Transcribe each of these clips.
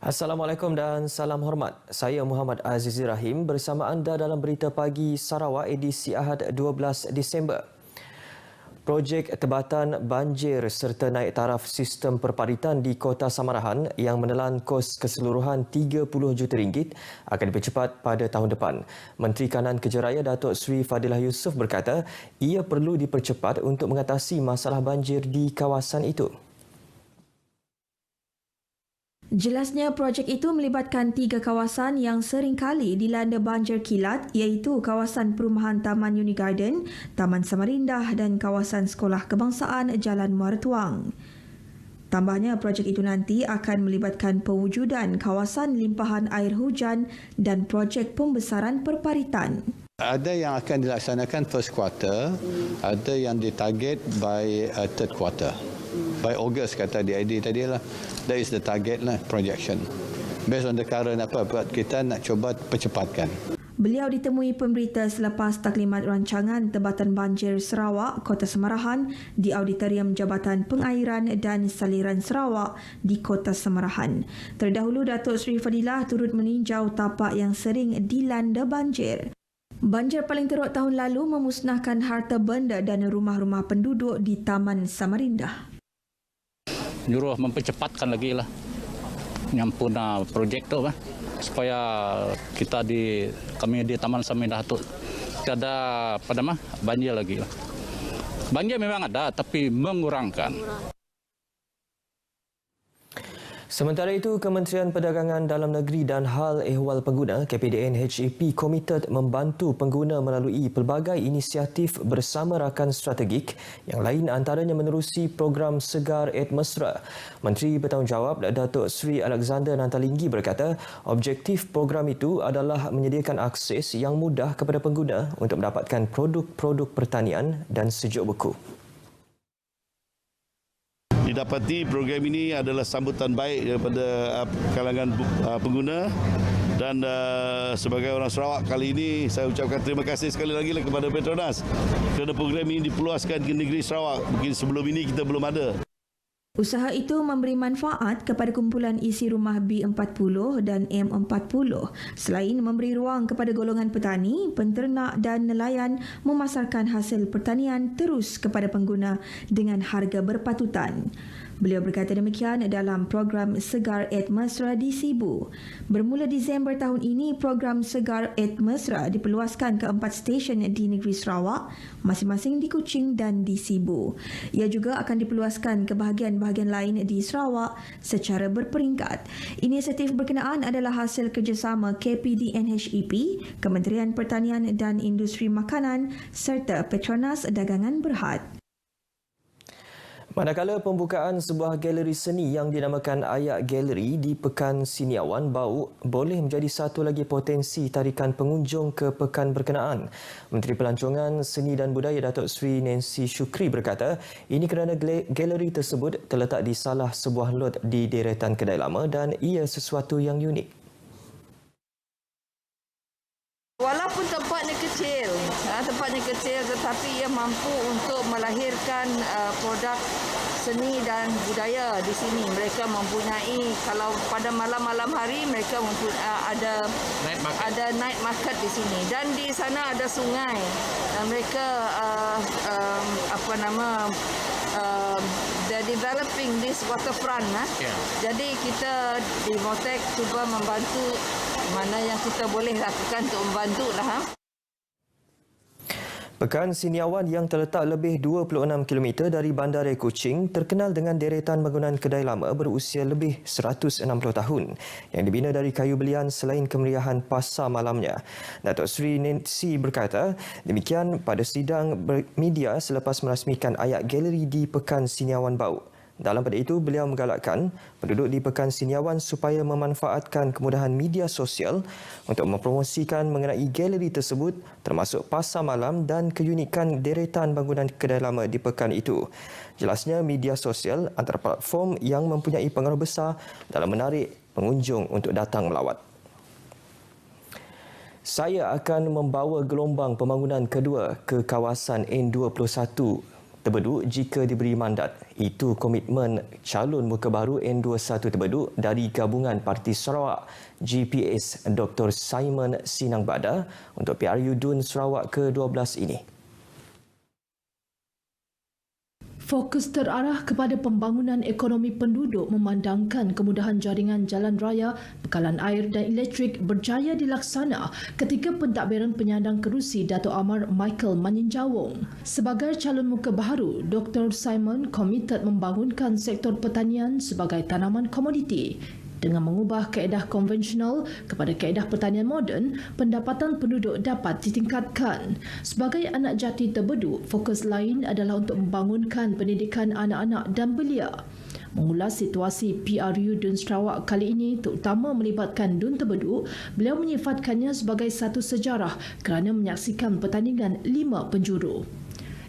Assalamualaikum dan salam hormat. Saya Muhammad Azizi Rahim bersama anda dalam Berita Pagi Sarawak edisi Ahad 12 Disember. Projek tebatan banjir serta naik taraf sistem perparitan di Kota Samarahan yang menelan kos keseluruhan RM30 juta akan dipercepat pada tahun depan. Menteri Kanan Kejaraya Datuk Seri Fadilah Yusof berkata ia perlu dipercepat untuk mengatasi masalah banjir di kawasan itu. Jelasnya, projek itu melibatkan 3 kawasan yang seringkali dilanda banjir kilat iaitu kawasan perumahan Taman Uni Garden, Taman Samarindah dan kawasan Sekolah Kebangsaan Jalan Muara Tuang. Tambahnya, projek itu nanti akan melibatkan pewujudan kawasan limpahan air hujan dan projek pembesaran perparitan. Ada yang akan dilaksanakan first quarter, ada yang ditarget by third quarter. By August kata DID tadi lah. That is the target lah, projection. Based on the current kita nak cuba percepatkan. Beliau ditemui pemberita selepas taklimat rancangan Tebatan Banjir Sarawak, Kota Samarahan di Auditorium Jabatan Pengairan dan Saliran Sarawak di Kota Samarahan. Terdahulu, Datuk Seri Fadilah turut meninjau tapak yang sering dilanda banjir. Banjir paling teruk tahun lalu memusnahkan harta benda dan rumah-rumah penduduk di Taman Samarindah. Nyuruh mempercepatkan lagi lah nyampun projek tu supaya kami di Taman Samarindah tu tiada banjir lagi lah. Banjir memang ada tapi mengurangkan. Sementara itu, Kementerian Perdagangan Dalam Negeri dan Hal Ehwal Pengguna KPDN HEP komited membantu pengguna melalui pelbagai inisiatif bersama rakan strategik yang lain antaranya menerusi program Segar Ed Mesra. Menteri Bertanggungjawab Datuk Seri Alexander Nantalinggi berkata objektif program itu adalah menyediakan akses yang mudah kepada pengguna untuk mendapatkan produk-produk pertanian dan sejuk beku. Didapati program ini adalah sambutan baik daripada kalangan pengguna dan sebagai orang Sarawak kali ini saya ucapkan terima kasih sekali lagi kepada Petronas kerana program ini dipeluaskan ke negeri Sarawak. Mungkin sebelum ini kita belum ada. Usaha itu memberi manfaat kepada kumpulan isi rumah B40 dan M40 selain memberi ruang kepada golongan petani, penternak dan nelayan memasarkan hasil pertanian terus kepada pengguna dengan harga berpatutan. Beliau berkata demikian dalam program Segar Ed Mesra di Sibu. Bermula Disember tahun ini, program Segar Ed Mesra dipeluaskan ke 4 stesen di negeri Sarawak, masing-masing di Kuching dan di Sibu. Ia juga akan dipeluaskan ke bahagian-bahagian lain di Sarawak secara berperingkat. Inisiatif berkenaan adalah hasil kerjasama KPDN HEP, Kementerian Pertanian dan Industri Makanan serta Petronas Dagangan Berhad. Manakala pembukaan sebuah galeri seni yang dinamakan Ayak Galeri di Pekan Siniawan Bau boleh menjadi satu lagi potensi tarikan pengunjung ke pekan berkenaan. Menteri Pelancongan Seni dan Budaya Datuk Seri Nancy Shukri berkata ini kerana galeri tersebut terletak di salah sebuah lot di deretan kedai lama dan ia sesuatu yang unik. Walaupun tempatnya kecil tetapi ia mampu untuk melahirkan produk seni dan budaya di sini. Mereka mempunyai, kalau pada malam-malam hari mereka ada night market di sini dan di sana ada sungai. Mereka they're developing this waterfront. Jadi kita di Motek cuba membantu mana yang kita boleh lakukan untuk membantu lah. Pekan Siniawan yang terletak lebih 26 km dari Bandaraya Kuching terkenal dengan deretan bangunan kedai lama berusia lebih 160 tahun yang dibina dari kayu belian selain kemeriahan pasar malamnya. Datuk Seri Nancy berkata demikian pada sidang media selepas merasmikan Ayak Galeri di Pekan Siniawan Bau. Dalam pada itu, beliau menggalakkan penduduk di Pekan Siniawan supaya memanfaatkan kemudahan media sosial untuk mempromosikan mengenai galeri tersebut termasuk pasar malam dan keunikan deretan bangunan kedai lama di pekan itu. Jelasnya, media sosial antara platform yang mempunyai pengaruh besar dalam menarik pengunjung untuk datang melawat. Saya akan membawa gelombang pembangunan kedua ke kawasan N21 Tebeduk jika diberi mandat. Itu komitmen calon muka baru N21 Tebeduk dari Gabungan Parti Sarawak GPS Dr. Simon Sinangbada untuk PRU DUN Sarawak ke-12 ini. Fokus terarah kepada pembangunan ekonomi penduduk memandangkan kemudahan jaringan jalan raya, bekalan air dan elektrik berjaya dilaksana ketika pentadbiran penyandang kerusi Dato' Amar Michael Maninjawong. Sebagai calon muka baharu, Dr. Simon komited membangunkan sektor pertanian sebagai tanaman komoditi. Dengan mengubah kaedah konvensional kepada kaedah pertanian moden, pendapatan penduduk dapat ditingkatkan. Sebagai anak jati Tebeduk, fokus lain adalah untuk membangunkan pendidikan anak-anak dan belia. Mengulas situasi PRU DUN Sarawak kali ini terutama melibatkan DUN Tebeduk, beliau menyifatkannya sebagai satu sejarah kerana menyaksikan pertandingan 5 penjuru.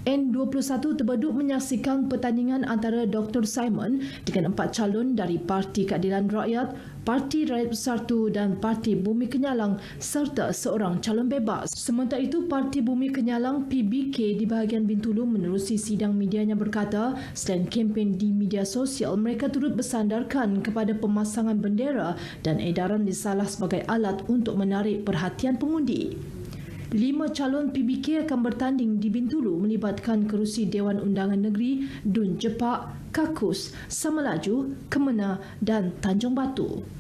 N21 Tebeduk menyaksikan pertandingan antara Dr. Simon dengan 4 calon dari Parti Keadilan Rakyat, Parti Rakyat Bersatu dan Parti Bumi Kenyalang serta seorang calon bebas. Sementara itu, Parti Bumi Kenyalang PBK di bahagian Bintulu menerusi sidang medianya berkata, selain kempen di media sosial, mereka turut bersandarkan kepada pemasangan bendera dan edaran disalah sebagai alat untuk menarik perhatian pengundi. 5 calon PBK akan bertanding di Bintulu melibatkan kerusi Dewan Undangan Negeri, DUN Jepak, Kakus, Samalaju, Kemena dan Tanjung Batu.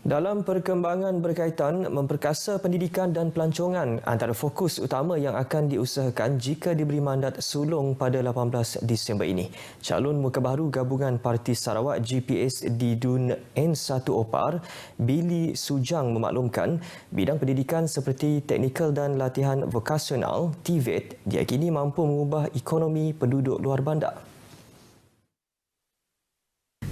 Dalam perkembangan berkaitan memperkasa pendidikan dan pelancongan antara fokus utama yang akan diusahakan jika diberi mandat sulung pada 18 Disember ini. Calon muka baru Gabungan Parti Sarawak GPS di DUN N1 Opar, Billy Sujang memaklumkan bidang pendidikan seperti teknikal dan latihan vokasional TVET diyakini mampu mengubah ekonomi penduduk luar bandar.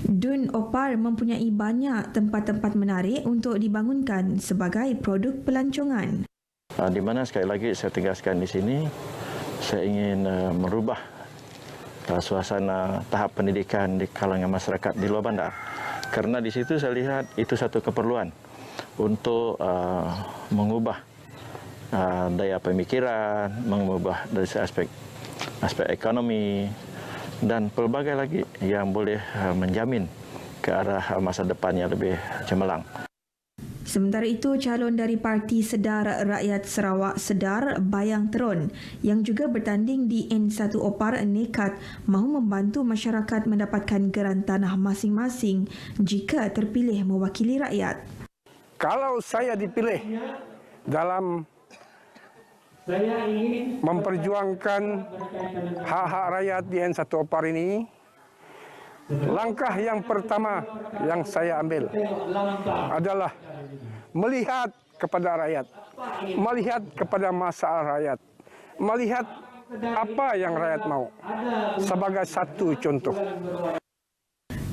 DUN Opar mempunyai banyak tempat-tempat menarik untuk dibangunkan sebagai produk pelancongan. Di mana sekali lagi saya tegaskan di sini, saya ingin merubah suasana tahap pendidikan di kalangan masyarakat di luar bandar. Kerana di situ saya lihat itu satu keperluan untuk mengubah daya pemikiran, mengubah dari aspek ekonomi, dan pelbagai lagi yang boleh menjamin ke arah masa depan yang lebih cemerlang. Sementara itu, calon dari Parti Sedar Rakyat Sarawak Sedar, Bayang Terun, yang juga bertanding di N1 Opar nekat mahu membantu masyarakat mendapatkan geran tanah masing-masing jika terpilih mewakili rakyat. Kalau saya dipilih dalam memperjuangkan hak-hak rakyat di N1 Opar ini, langkah yang pertama yang saya ambil adalah melihat kepada rakyat, melihat kepada masalah rakyat, melihat apa yang rakyat mau sebagai satu contoh.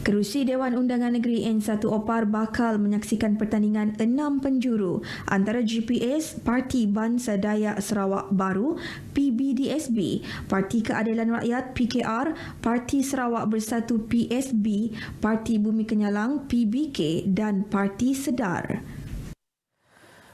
Kerusi Dewan Undangan Negeri N1 Opar bakal menyaksikan pertandingan 6 penjuru antara GPS, Parti Bangsa Dayak Sarawak Baru, PBDSB, Parti Keadilan Rakyat PKR, Parti Sarawak Bersatu PSB, Parti Bumi Kenyalang PBK dan Parti Sedar.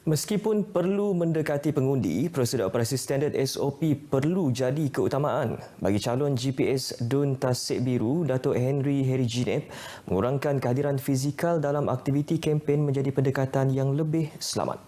Meskipun perlu mendekati pengundi, prosedur operasi standard SOP perlu jadi keutamaan. Bagi calon GPS DUN Tasik Biru, Dato' Henry Heriginep, mengurangkan kehadiran fizikal dalam aktiviti kempen menjadi pendekatan yang lebih selamat.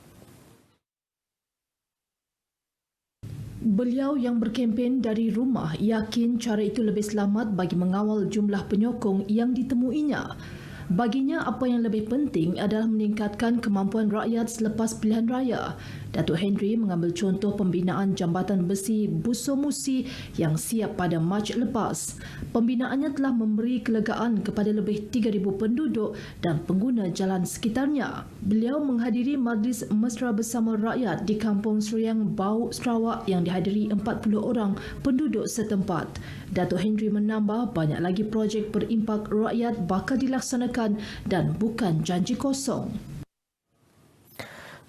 Beliau yang berkempen dari rumah yakin cara itu lebih selamat bagi mengawal jumlah penyokong yang ditemuinya. Baginya, apa yang lebih penting adalah meningkatkan kemampuan rakyat selepas pilihan raya. Datuk Henry mengambil contoh pembinaan jambatan besi Buso Musi yang siap pada Mac lepas. Pembinaannya telah memberi kelegaan kepada lebih 3,000 penduduk dan pengguna jalan sekitarnya. Beliau menghadiri Majlis Mesra Bersama Rakyat di Kampung Seriang Bau, Sarawak yang dihadiri 40 orang penduduk setempat. Datuk Henry menambah banyak lagi projek berimpak rakyat bakal dilaksanakan dan bukan janji kosong.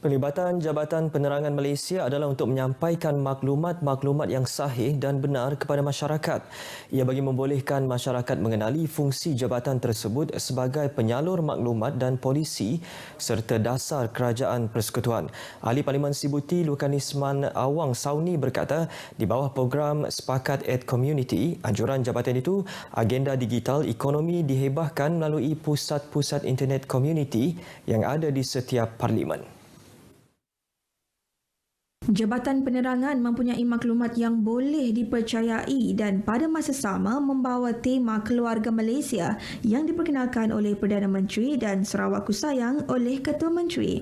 Pelibatan Jabatan Penerangan Malaysia adalah untuk menyampaikan maklumat-maklumat yang sahih dan benar kepada masyarakat. Ia bagi membolehkan masyarakat mengenali fungsi jabatan tersebut sebagai penyalur maklumat dan polisi serta dasar kerajaan persekutuan. Ahli Parlimen Sibuti Lukanisman Awang Sauni berkata, di bawah program Sepakat Ed Community, anjuran jabatan itu, agenda digital ekonomi dihebahkan melalui pusat-pusat internet community yang ada di setiap parlimen. Jabatan Penerangan mempunyai maklumat yang boleh dipercayai dan pada masa sama membawa tema Keluarga Malaysia yang diperkenalkan oleh Perdana Menteri dan Sarawak Ku Sayang oleh Ketua Menteri.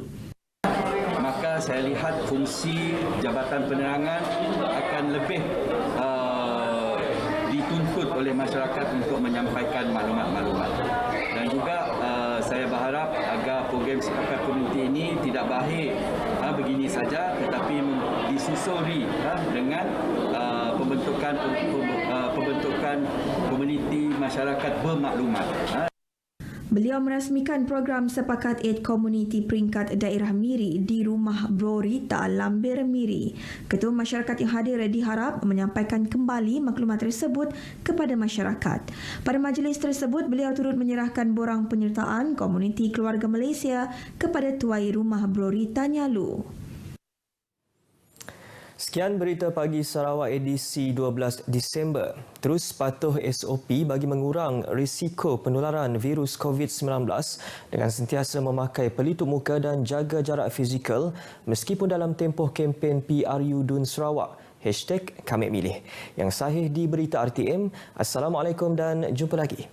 Maka saya lihat fungsi Jabatan Penerangan akan lebih dituntut oleh masyarakat untuk menyampaikan maklumat-maklumat. Dan juga saya berharap agar program Sepakat Komuniti ini tidak berakhir begini saja, tetapi disusuri dengan pembentukan komuniti masyarakat bermaklumat. Beliau merasmikan program Sepakat Ed Community peringkat daerah Miri di Rumah Bro Rita, Lambir Miri. Ketua masyarakat yang hadir diharap menyampaikan kembali maklumat tersebut kepada masyarakat. Pada majlis tersebut, beliau turut menyerahkan borang penyertaan komuniti Keluarga Malaysia kepada Tuai Rumah Bro Rita Nyalu. Sekian berita pagi Sarawak edisi 12 Disember. Terus patuh SOP bagi mengurang risiko penularan virus COVID-19 dengan sentiasa memakai pelitup muka dan jaga jarak fizikal meskipun dalam tempoh kempen PRU Dun Sarawak. #KamiMilih. Yang sahih di Berita RTM. Assalamualaikum dan jumpa lagi.